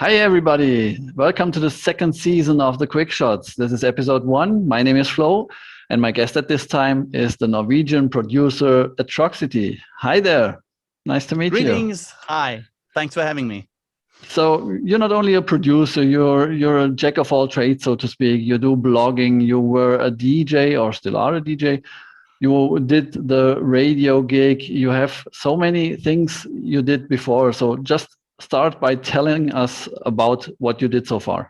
Hi, everybody. Welcome to the second season of the Quick Shots. This is episode 1. My name is Flo, and my guest at this time is the Norwegian producer Atroxity. Hi there. Nice to meet you. Greetings. Hi. Thanks for having me. So you're not only a producer, you're a jack of all trades, so to speak. You do blogging, you were a DJ or still are a DJ. You did the radio gig. You have so many things you did before. So just start by telling us about what you did so far.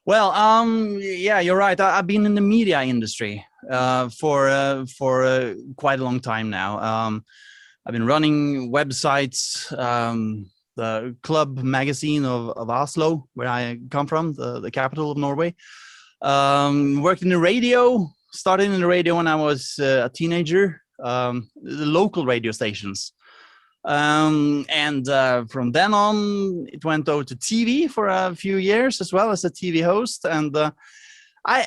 Well, yeah, you're right. I've been in the media industry for quite a long time now. I've been running websites, the club magazine of Oslo, where I come from, the capital of Norway. Worked in the radio, started in the radio when I was a teenager, the local radio stations. From then on, it went over to TV for a few years as well as a TV host. And I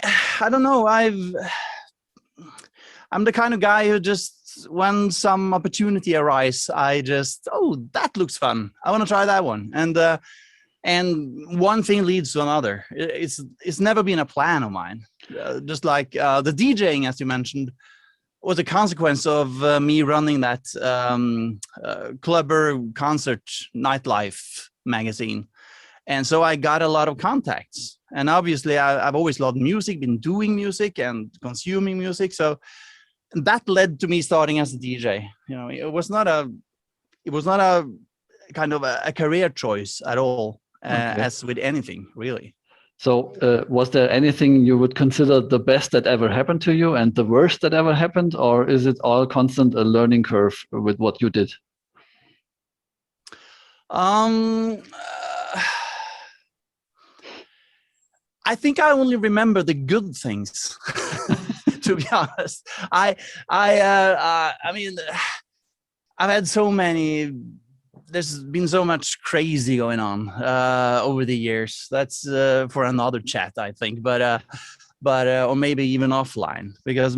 don't know, I'm the kind of guy who just, when some opportunity arises, I just, oh, that looks fun. I want to try that one. And one thing leads to another. It's never been a plan of mine. Just like the DJing, as you mentioned, was a consequence of me running that clubber concert nightlife magazine. And so I got a lot of contacts. And obviously I've always loved music, been doing music and consuming music. So that led to me starting as a DJ. You know, it was not a kind of a career choice at all, as with anything, really. So was there anything you would consider the best that ever happened to you and the worst that ever happened? Or is it all constant a learning curve with what you did? I think I only remember the good things, to be honest. I mean, I've had so many. There's been so much crazy going on over the years. That's for another chat, I think. But or maybe even offline, because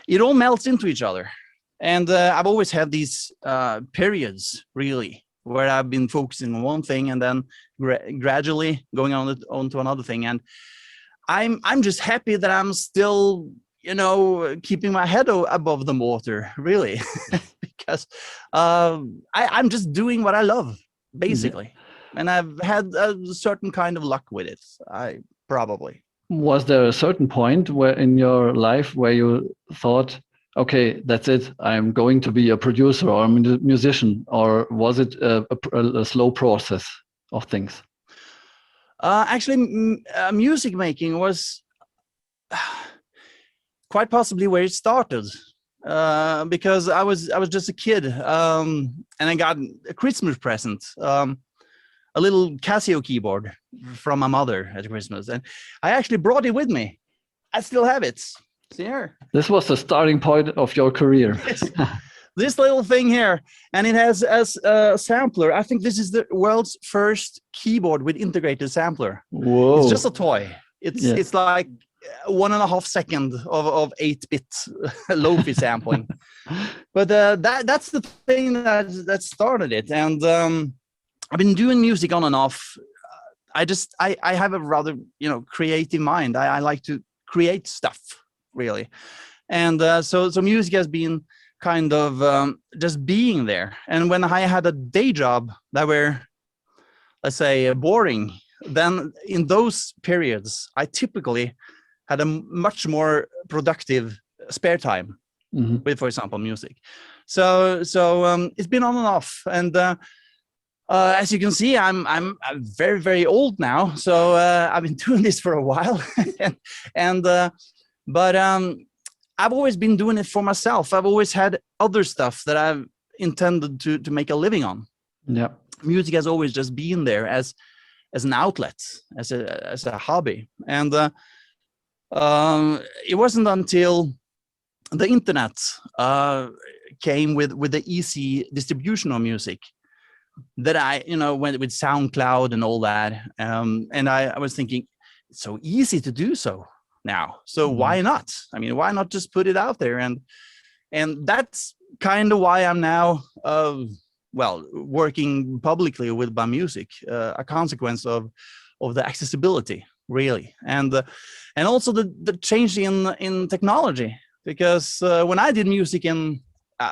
it all melts into each other. And I've always had these periods, really, where I've been focusing on one thing and then gradually going on to another thing. And I'm just happy that I'm still, you know, keeping my head above the water, really, because I'm just doing what I love, basically. And I've had a certain kind of luck with it, probably. Was there a certain point where in your life where you thought, okay, that's it, I'm going to be a producer or a musician, or was it a slow process of things? Actually, music making was quite possibly where it started, because I was just a kid, and I got a Christmas present, a little Casio keyboard from my mother at Christmas, and I actually brought it with me. I still have it. See here. This was the starting point of your career. Yes. This little thing here, and it has as a sampler. I think this is the world's first keyboard with integrated sampler. Whoa! It's just a toy. It's like 1.5 seconds of 8-bit lo-fi sampling. But that's the thing that started it. And I've been doing music on and off. I have a rather, you know, creative mind. I like to create stuff, really. And so music has been kind of just being there. And when I had a day job that were, let's say, boring, then in those periods, I typically had a much more productive spare time with, for example, music. So it's been on and off. And as you can see, I'm very, very old now. So I've been doing this for a while. But I've always been doing it for myself. I've always had other stuff that I've intended to make a living on. Yeah, music has always just been there as an outlet, as a hobby. And it wasn't until the internet came with the easy distribution of music that I, you know, went with SoundCloud and all that. And I was thinking, it's so easy to do so now. So why not? I mean, why not just put it out there? And that's kind of why I'm now well, working publicly with my music, a consequence of the accessibility, really, and also the change in technology. Because when I did music in,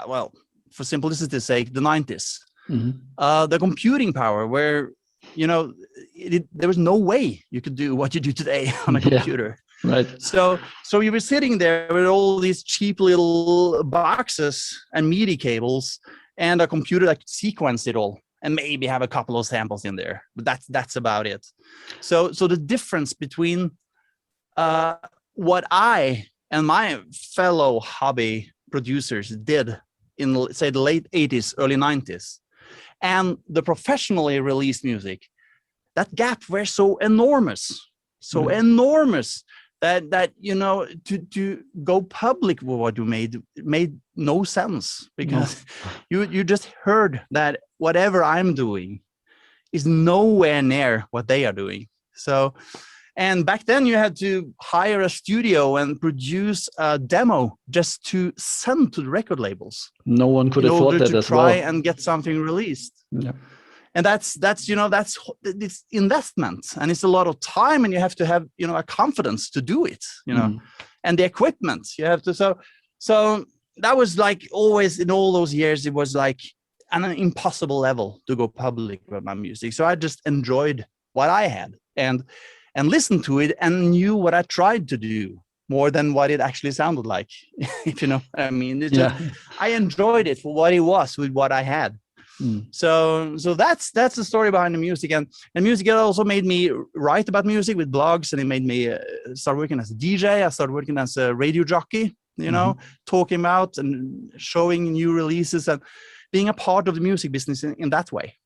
well, for simplicity's sake, the 90s, the computing power, where, you know, there was no way you could do what you do today on a computer. Right. So you were sitting there with all these cheap little boxes and MIDI cables and a computer that could sequence it all and maybe have a couple of samples in there, but that's about it. So the difference between what I and my fellow hobby producers did in, say, the late 80s, early 90s, and the professionally released music, that gap were so enormous, enormous that you know, to go public with what you made no sense, because you just heard that whatever I'm doing is nowhere near what they are doing. So, and back then you had to hire a studio and produce a demo just to send to the record labels. No one could afford that as well. Try and get something released. Yeah. And that's you know, that's this investment, and it's a lot of time, and you have to have, you know, a confidence to do it, you know, and the equipment you have to. So that was like always in all those years, it was like an impossible level to go public with my music. So I just enjoyed what I had and listened to it and knew what I tried to do more than what it actually sounded like, if you know what I mean. It's just, I enjoyed it for what it was with what I had. So that's the story behind the music, and music also made me write about music with blogs, and it made me start working as a DJ. I started working as a radio jockey, you know, talking about and showing new releases and being a part of the music business in that way.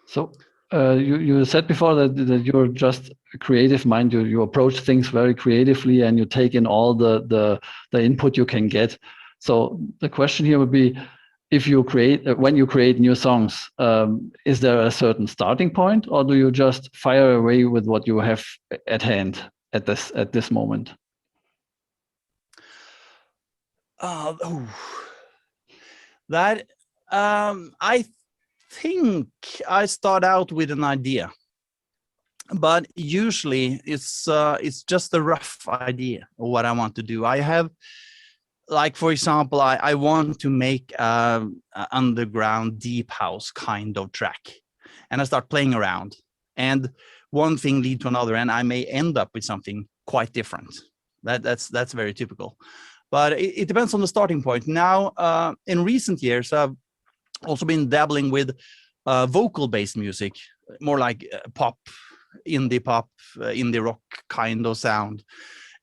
So you said before that you're just a creative mind. You approach things very creatively, and you take in all the input you can get. So the question here would be, if you when you create new songs, is there a certain starting point, or do you just fire away with what you have at hand at this moment? That I think I start out with an idea, but usually it's just a rough idea of what I want to do. I have, like, for example, I want to make an underground deep house kind of track, and I start playing around, and one thing leads to another, and I may end up with something quite different. That's very typical, but it depends on the starting point. Now, in recent years, I've also been dabbling with vocal-based music, more like pop, indie rock kind of sound,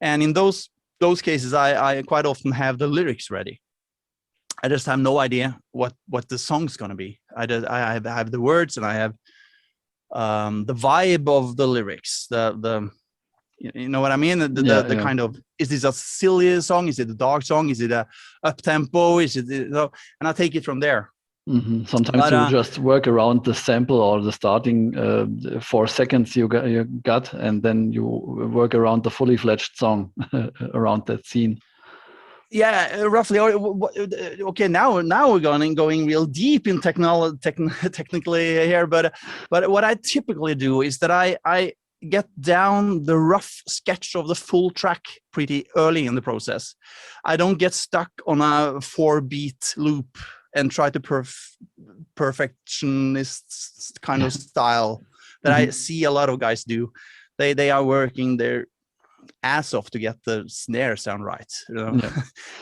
and in those cases, I quite often have the lyrics ready. I just have no idea what the song's gonna be. I have the words, and I have the vibe of the lyrics. The you know what I mean? The kind of, is this a silly song? Is it a dark song? Is it a up tempo? Is it, you know, and I take it from there. Sometimes you just work around the sample or the starting 4 seconds you got, and then you work around the fully fledged song around that scene. Yeah, roughly. Okay, now we're going real deep in technically here, but what I typically do is that I get down the rough sketch of the full track pretty early in the process. I don't get stuck on a 4-beat loop and try to perfectionist kind of style that I see a lot of guys do. They are working their ass off to get the snare sound right, you know?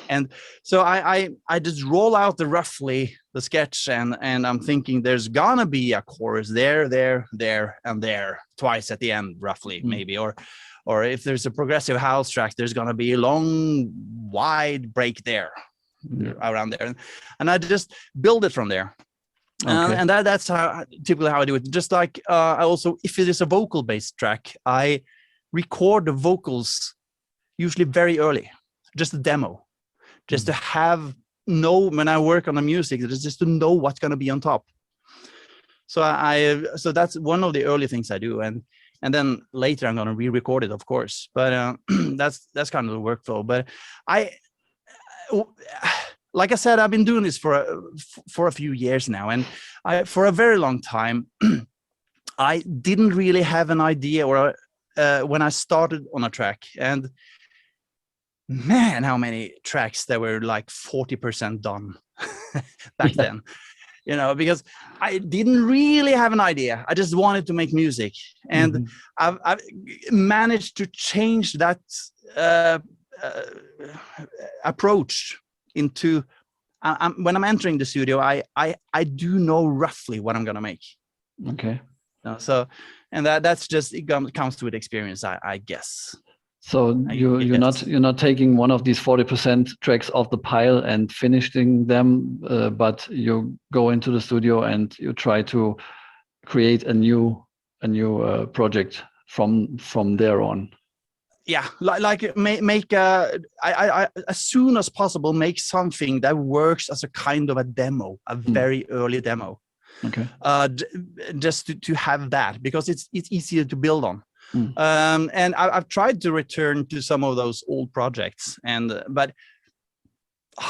And so I just roll out the sketch, and I'm thinking there's gonna be a chorus there, and there twice at the end, roughly, maybe, or if there's a progressive house track, there's gonna be a long wide break there. Around there, and I just build it from there. And that's typically how I do it. Just like I also, if it is a vocal based track, I record the vocals usually very early, just a demo, just to when I work on the music, just to know what's going to be on top. So so that's one of the early things I do, and then later I'm going to re-record it, of course, but that's kind of the workflow. But like I said, I've been doing this for a few years now, and for a very long time, I didn't really have an idea or when I started on a track, and man, how many tracks that were like 40% done back then. Because I didn't really have an idea. I just wanted to make music, and I've managed to change that approach into. When I'm entering the studio, I do know roughly what I'm gonna make. Okay. So, and that's just it comes with experience, I guess. So you're not taking one of these 40% tracks off the pile and finishing them, but you go into the studio and you try to create a new project from there on. Yeah, like make I as soon as possible make something that works as a kind of a demo, a very early demo. Okay. Just to have that, because it's easier to build on. And I've tried to return to some of those old projects, but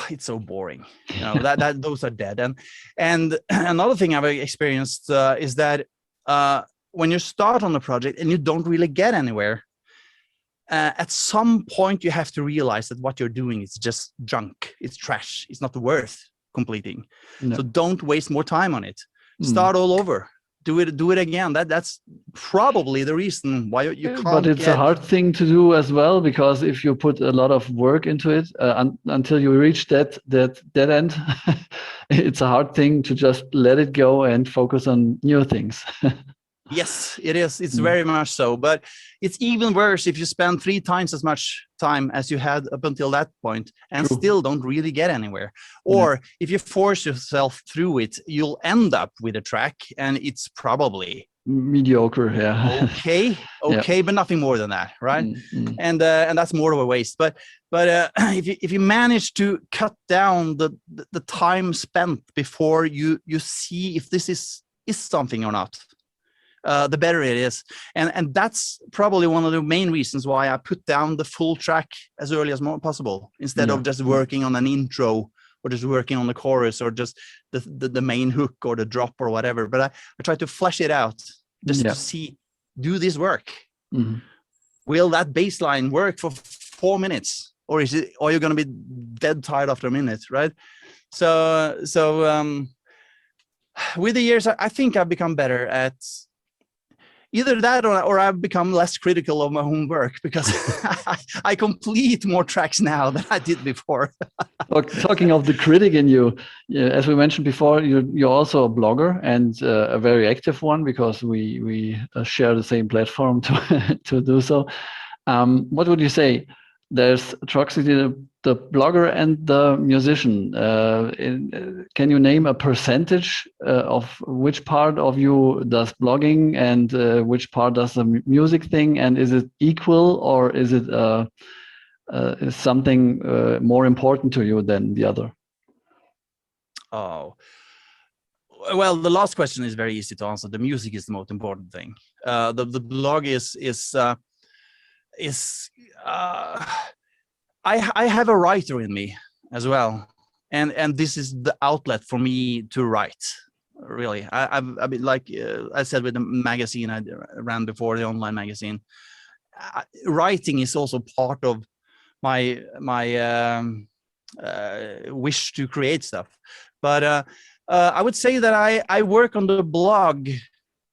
it's so boring, that those are dead. And another thing I've experienced is that when you start on a project and you don't really get anywhere, at some point you have to realize that what you're doing is just junk. It's trash. It's not worth completing. No. So don't waste more time on it. Start all over. Do it again. That's probably the reason why you can't. But it's a hard thing to do as well, because if you put a lot of work into it until you reach that dead end, it's a hard thing to just let it go and focus on new things. Yes, it is. It's very much so. But it's even worse if you spend 3 times as much time as you had up until that point and still don't really get anywhere. Or if you force yourself through it, you'll end up with a track and it's probably mediocre. Yeah. Okay, but nothing more than that, right? And that's more of a waste. But if you manage to cut down the time spent before you see if this is something or not, the better it is. And that's probably one of the main reasons why I put down the full track as early as possible, instead of just working on an intro or just working on the chorus or just the main hook or the drop or whatever. But I try to flesh it out just to see, do this work? Will that bass line work for 4 minutes? Or are you going to be dead tired after a minute, right? So with the years, I think I've become better at either that or I've become less critical of my own work, because I complete more tracks now than I did before. Talking of the critic in you, as we mentioned before, you're also a blogger, and a very active one, because we share the same platform to do so. What would you say? There's Atroxity, the blogger and the musician. Can you name a percentage of which part of you does blogging and which part does the music thing? And is it equal, or is it is something more important to you than the other? Oh, well, the last question is very easy to answer. The music is the most important thing. The blog is I have a writer in me as well, and this is the outlet for me to write. Really, I've been, like I said, with the magazine I ran before, the online magazine. Writing is also part of my wish to create stuff. But I would say that I work on the blog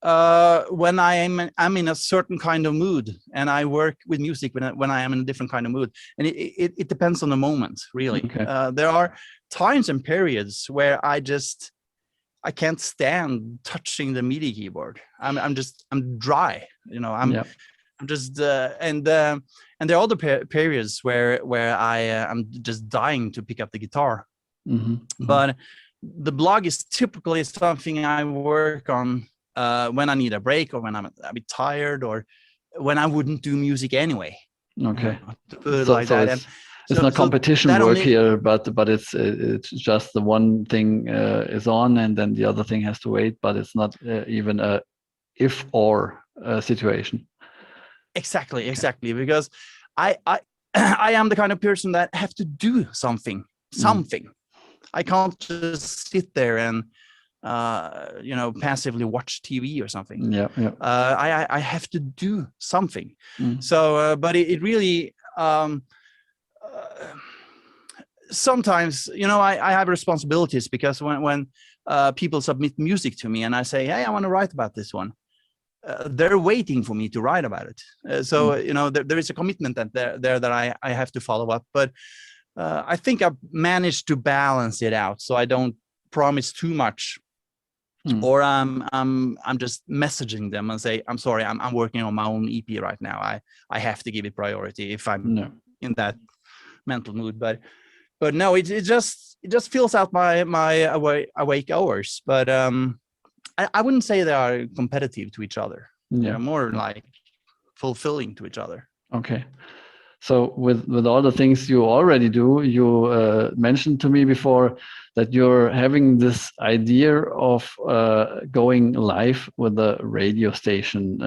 when I'm in a certain kind of mood, and I work with music when I am in a different kind of mood, and it depends on the moment, really. Okay. There are times and periods where I can't stand touching the MIDI keyboard. I'm dry, I'm just and there are other periods where I'm just dying to pick up the guitar. But the blog is typically something I work on when I need a break, or when I'm a bit tired, or when I wouldn't do music anyway. Okay. It's not competition work here, but it's just the one thing is on, and then the other thing has to wait. But it's not even a if or situation. Exactly, because I am the kind of person that have to do something. I can't just sit there and passively watch TV or something. Yeah, yeah. I have to do something. Mm. So, but it really sometimes, I have responsibilities, because when people submit music to me and I say, hey, I want to write about this one, they're waiting for me to write about it. There is a commitment there that I have to follow up. But I think I've managed to balance it out, so I don't promise too much, or I'm just messaging them and say, I'm sorry, I'm working on my own EP right now. I have to give it priority if I'm in that mental mood. But no, it just fills out my awake hours. But I wouldn't say they are competitive to each other. Yeah. They're more like fulfilling to each other. Okay. So with all the things you already do, you mentioned to me before that you're having this idea of going live with a radio station,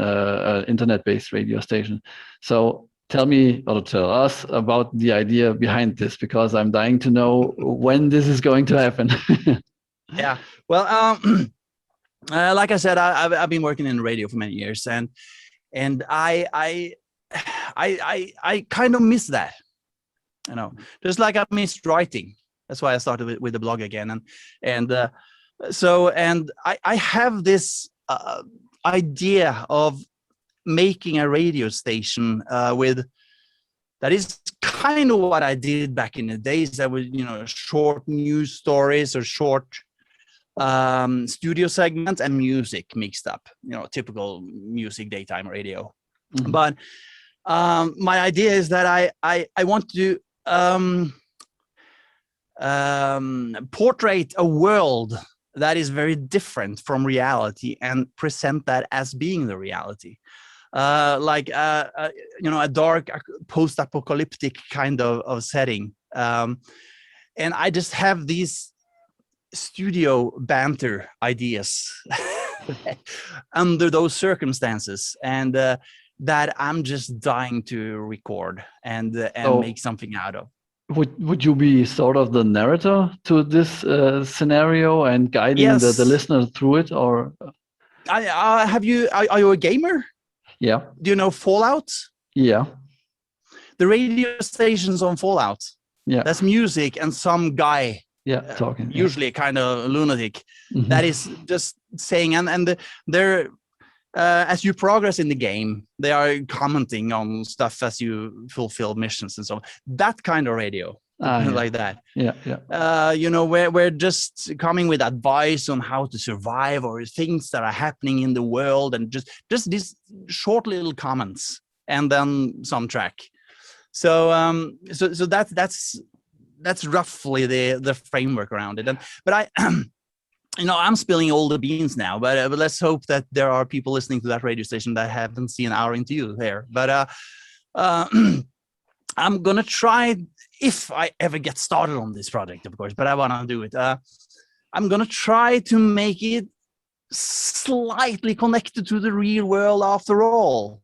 internet-based radio station. So tell me, or tell us about the idea behind this, because I'm dying to know when this is going to happen. Yeah. Well, like I said, I've been working in radio for many years, and I kind of miss that, just like I missed writing. That's why I started with the blog again. And I have this idea of making a radio station that is kind of what I did back in the days. That was, short news stories or short studio segments and music mixed up, typical music daytime radio. Mm-hmm. But my idea is that I want to portray a world that is very different from reality and present that as being the reality. Like a dark post-apocalyptic kind of setting. And I just have these studio banter ideas under those circumstances, and that I'm just dying to record and make something out of. Would you be sort of the narrator to this scenario and guiding the listener through it, or? Are you a gamer? Yeah. Do you know Fallout? Yeah. The radio stations on Fallout. Yeah. That's music and some guy. Yeah, talking. Usually kind of lunatic. Mm-hmm. That is just saying, and they're as you progress in the game, they are commenting on stuff as you fulfill missions and so on. That kind of radio, like that. Yeah, yeah. We're just coming with advice on how to survive or things that are happening in the world, and just these short little comments, and then some track. So that's roughly the framework around it. But I'm spilling all the beans now, but let's hope that there are people listening to that radio station that haven't seen our interview there. But I'm gonna try, if I ever get started on this project, of course, but I want to do it. I'm gonna try to make it slightly connected to the real world after all,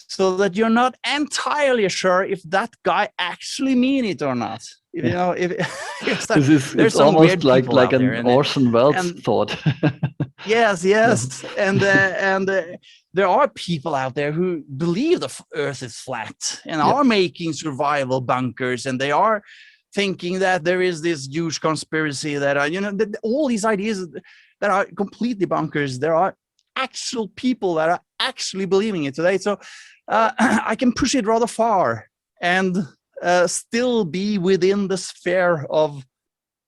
so that you're not entirely sure if that guy actually mean it or not. It's almost like an Orson Welles thought. Yes, and there are people out there who believe the Earth is flat and are making survival bunkers, and they are thinking that there is this huge conspiracy that all these ideas that are completely bunkers. There are actual people that are actually believing it today. So I can push it rather far and still be within the sphere of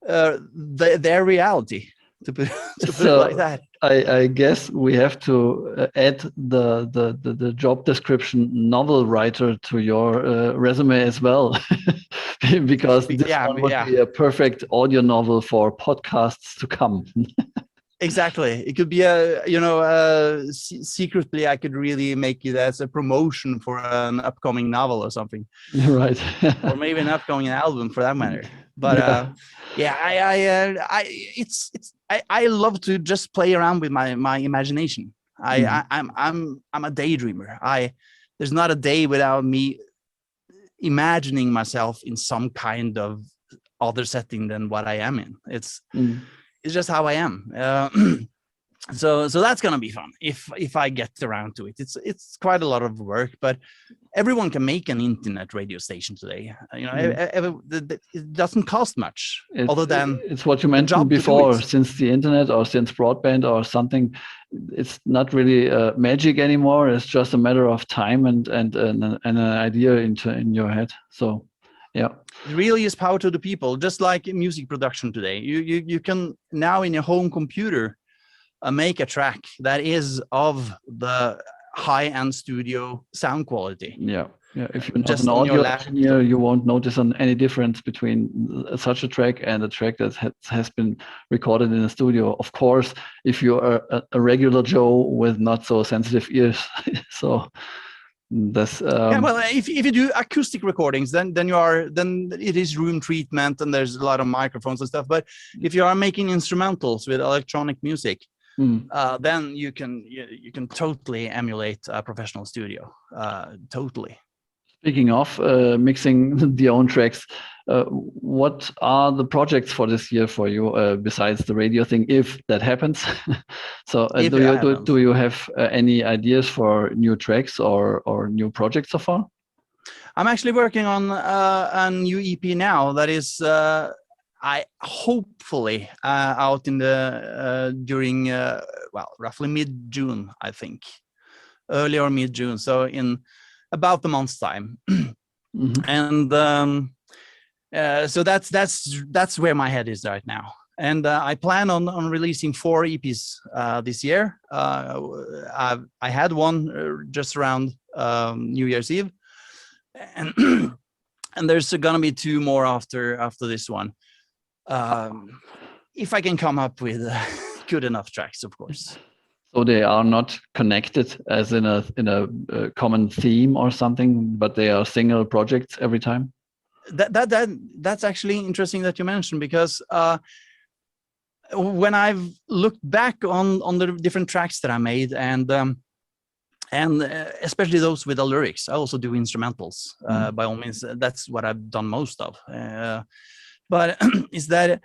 their reality, to put it like that. I guess we have to add the job description novel writer to your resume as well, because this one would be a perfect audio novel for podcasts to come. Exactly. It could be secretly I could really make it as a promotion for an upcoming novel or something. Right. Or maybe an upcoming album for that matter. But I love to just play around with my imagination. I'm a daydreamer. There's not a day without me imagining myself in some kind of other setting than what I am in. It's just how I am. So that's gonna be fun if I get around to it. It's quite a lot of work, but everyone can make an internet radio station today. It doesn't cost much, other than it's what you mentioned before. Since the internet or since broadband or something, it's not really magic anymore. It's just a matter of time and an idea in your head. So yeah, it really is power to the people. Just like music production today, you can now in your home computer make a track that is of the high-end studio sound quality. Yeah. If you're not an audio engineer, you won't notice any difference between such a track and a track that has been recorded in a studio. Of course, if you're a regular Joe with not so sensitive ears. So that's yeah. Well, if you do acoustic recordings, then it is room treatment and there's a lot of microphones and stuff. But if you are making instrumentals with electronic music, then you can totally emulate a professional studio. Totally. Speaking of mixing the own tracks, what are the projects for this year for you besides the radio thing, if that happens? So do you have any ideas for new tracks or new projects so far? I'm actually working on a new EP now that is I hopefully out in the during roughly mid-June, I think, early or mid-June. So in about a month's time. And so that's where my head is right now. And I plan on releasing 4 EPs this year. I had one just around New Year's Eve, and and there's gonna be 2 more after this one, if I can come up with good enough tracks, of course. So they are not connected as in a common theme or something, but they are single projects every time. That's actually interesting that you mentioned, because when I've looked back on the different tracks that I made, and especially those with the lyrics, I also do instrumentals. By all means, that's what I've done most of. But is that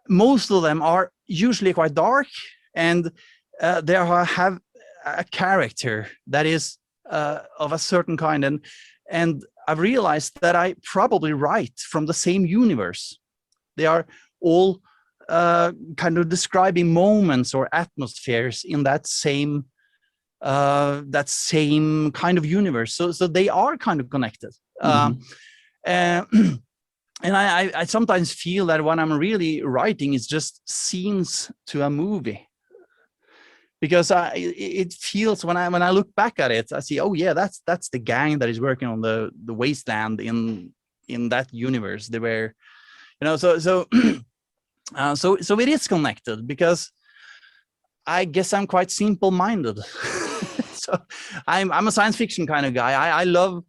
most of them are usually quite dark, and they have a character that is of a certain kind, and I've realized that I probably write from the same universe. They are all kind of describing moments or atmospheres in that same kind of universe. So they are kind of connected. And I sometimes feel that what I'm really writing is just scenes to a movie. Because it feels, when I look back at it, I see, oh yeah, that's the gang that is working on the wasteland in that universe. They were, so it is connected, because I guess I'm quite simple-minded. So I'm a science fiction kind of guy. I love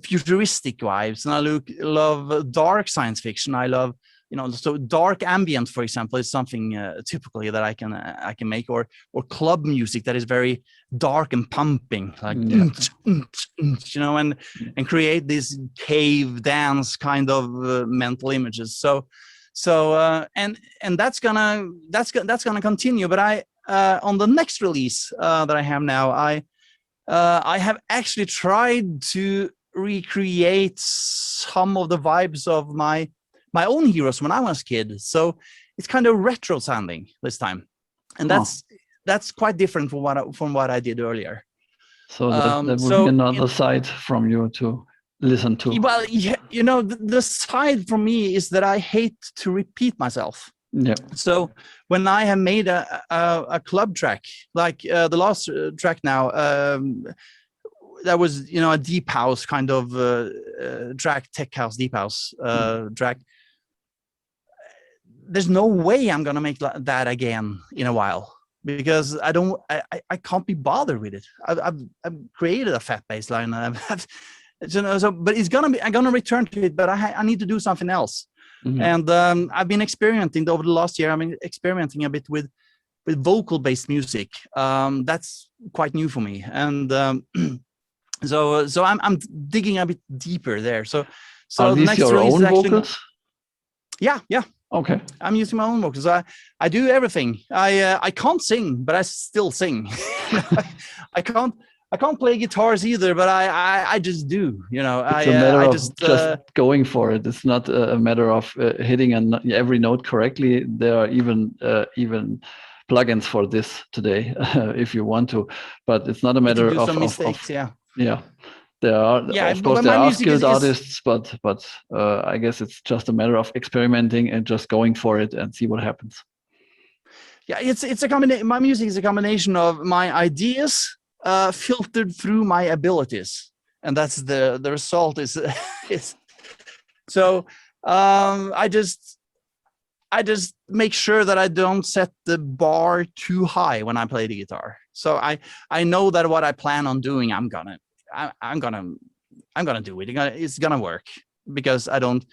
futuristic vibes, and I love dark science fiction. I love, so dark ambient, for example, is something typically that I can make, or club music that is very dark and pumping, like and create this cave dance kind of mental images. So and that's gonna continue. But I on the next release that I have now, I have actually tried to recreate some of the vibes of my own heroes when I was a kid. So it's kind of retro sounding this time, and that's quite different from what I did earlier. So that would be another side from you to listen to. Well, yeah, the side for me is that I hate to repeat myself. Yeah. So when I have made a club track, like the last track now, that was a deep house kind of track, tech house, deep house track. There's no way I'm gonna make that again in a while, because I can't be bothered with it. I've created a fat bass line, and but I'm gonna return to it, but I need to do something else. And I've been experimenting over the last year. I've been experimenting a bit with vocal-based music. That's quite new for me, and so I'm digging a bit deeper there. So are the these next your release own is actually vocals? Yeah. Okay. I'm using my own vocals. I do everything. I can't sing, but I still sing. I can't play guitars either, but I just do. It's a matter I of just just going for it. It's not a matter of hitting every note correctly. There are even plugins for this today if you want to, but it's not a you can matter do some of mistakes. Yeah. There are, Yeah, of course, but there my are music skilled is artists, but I guess it's just a matter of experimenting and just going for it and see what happens. yeah. It's a combination. My music is a combination of my ideas filtered through my abilities, and that's the result is is so. I just make sure that I don't set the bar too high when I play the guitar. So I know that what I plan on doing, I'm gonna do it. It's gonna work because I don't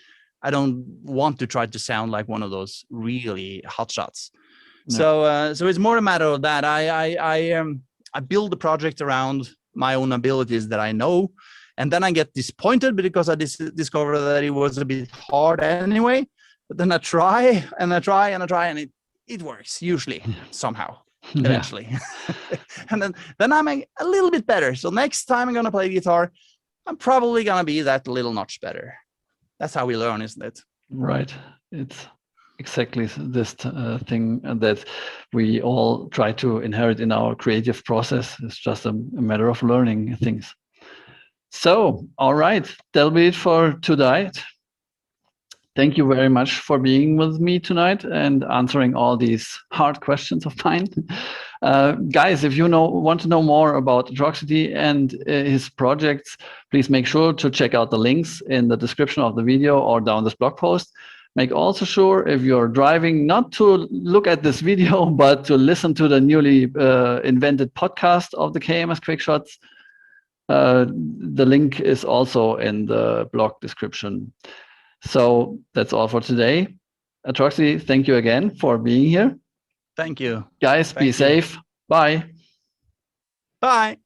want to try to sound like one of those really hot shots. No. So it's more a matter of that. I build the project around my own abilities that I know, and then I get disappointed because I discover that it was a bit hard anyway. But then I try and I try and I try, and it works usually somehow eventually. And then I'm a little bit better. So next time I'm gonna play guitar, I'm probably gonna be that little notch better. That's how we learn, isn't it? Right. It's exactly this thing that we all try to inherit in our creative process. It's just a matter of learning things. So, all right, that'll be it for tonight. Thank you very much for being with me tonight and answering all these hard questions of mine. Guys, if you want to know more about Atroxity and his projects, please make sure to check out the links in the description of the video or down this blog post. Make also sure if you're driving not to look at this video, but to listen to the newly invented podcast of the KMS Quickshots. The link is also in the blog description. So that's all for today. Atroxity, thank you again for being here. Thank you. Guys, be safe. Bye. Bye.